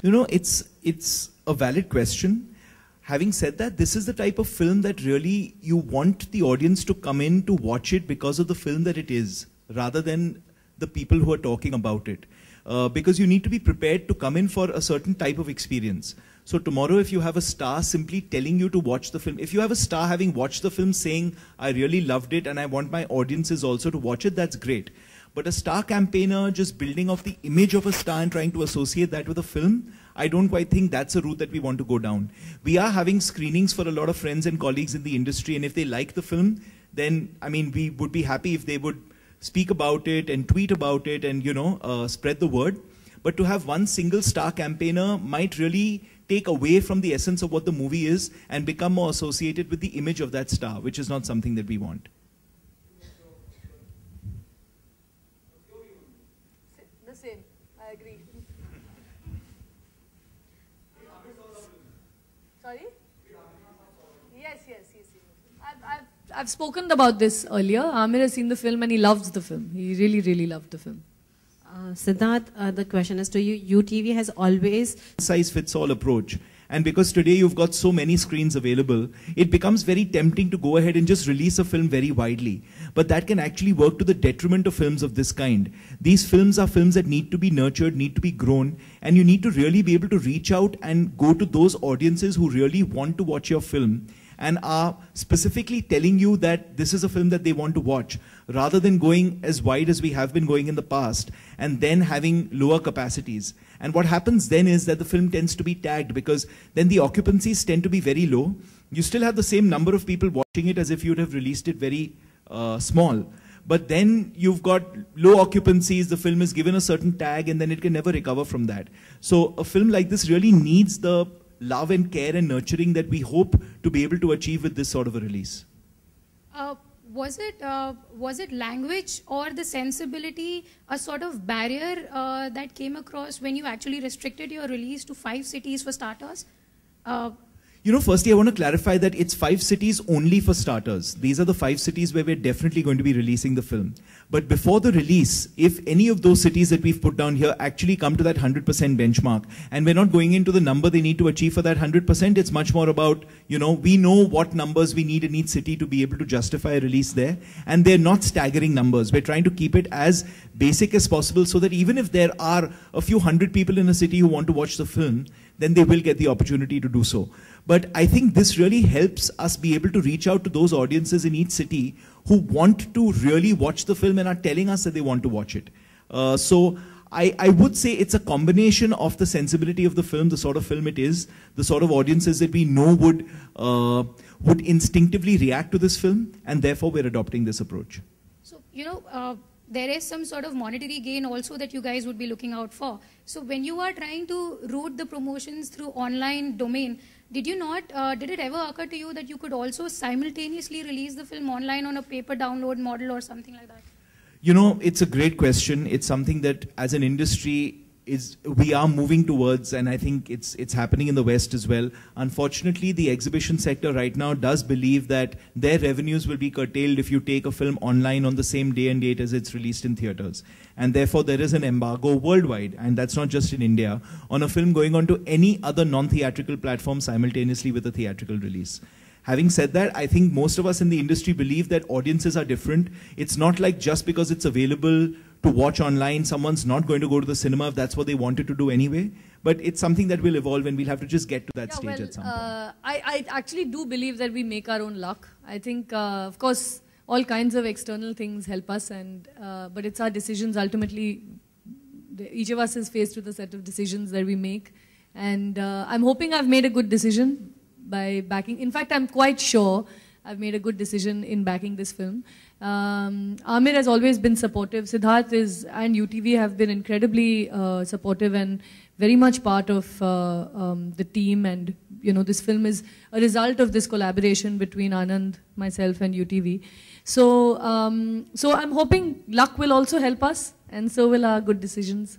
It's a valid question. Having said that, this is the type of film that really you want the audience to come in to watch it because of the film that it is, rather than the people who are talking about it. Because you need to be prepared to come in for a certain type of experience. So tomorrow, if you have a star simply telling you to watch the film, if you have a star having watched the film saying, I really loved it and I want my audiences also to watch it, that's great. But a star campaigner just building off the image of a star and trying to associate that with a film, I don't quite think that's a route that we want to go down. We are having screenings for a lot of friends and colleagues in the industry, and if they like the film, then, I mean, we would be happy if they would speak about it and tweet about it and, spread the word. But to have one single star campaigner might really take away from the essence of what the movie is and become more associated with the image of that star, which is not something that we want. The same, I agree. Sorry? Yes. I've spoken about this earlier. Amir has seen the film and he loves the film. He really, really loved the film. Siddharth, the question is to you. UTV has always size-fits-all approach. And because today you've got so many screens available, it becomes very tempting to go ahead and just release a film very widely. But that can actually work to the detriment of films of this kind. These films are films that need to be nurtured, need to be grown, and you need to really be able to reach out and go to those audiences who really want to watch your film and are specifically telling you that this is a film that they want to watch, rather than going as wide as we have been going in the past and then having lower capacities. And what happens then is that the film tends to be tagged, because then the occupancies tend to be very low. You still have the same number of people watching it as if you'd have released it very small. But then you've got low occupancies, the film is given a certain tag, and then it can never recover from that. So a film like this really needs the love and care and nurturing that we hope to be able to achieve with this sort of a release. Was it language or the sensibility, a sort of barrier that came across when you actually restricted your release to 5 cities for starters? Firstly, I want to clarify that it's 5 cities only for starters. These are the 5 cities where we're definitely going to be releasing the film. But before the release, if any of those cities that we've put down here actually come to that 100% benchmark, and we're not going into the number they need to achieve for that 100%, it's much more about, we know what numbers we need in each city to be able to justify a release there. And they're not staggering numbers. We're trying to keep it as basic as possible so that even if there are a few hundred people in a city who want to watch the film, then they will get the opportunity to do so. But I think this really helps us be able to reach out to those audiences in each city who want to really watch the film and are telling us that they want to watch it. So I would say it's a combination of the sensibility of the film, the sort of film it is, the sort of audiences that we know would instinctively react to this film, and therefore we're adopting this approach. So, there is some sort of monetary gain also that you guys would be looking out for. So when you are trying to route the promotions through online domain, did it ever occur to you that you could also simultaneously release the film online on a paper download model or something like that? It's a great question. It's something that as an industry we are moving towards, and I think it's happening in the West as well. Unfortunately, the exhibition sector right now does believe that their revenues will be curtailed if you take a film online on the same day and date as it's released in theaters. And therefore, there is an embargo worldwide, and that's not just in India, on a film going on to any other non-theatrical platform simultaneously with a theatrical release. Having said that, I think most of us in the industry believe that audiences are different. It's not like just because it's available to watch online, someone's not going to go to the cinema if that's what they wanted to do anyway. But it's something that will evolve, and we'll have to just get to that stage at some point. I actually do believe that we make our own luck. I think, of course, all kinds of external things help us, but it's our decisions ultimately. Each of us is faced with a set of decisions that we make. And I'm hoping I've made a good decision by backing. In fact, I'm quite sure I've made a good decision in backing this film. Amir has always been supportive. Siddharth and UTV have been incredibly supportive and very much part of the team. And this film is a result of this collaboration between Anand, myself, and UTV. So I'm hoping luck will also help us, and so will our good decisions.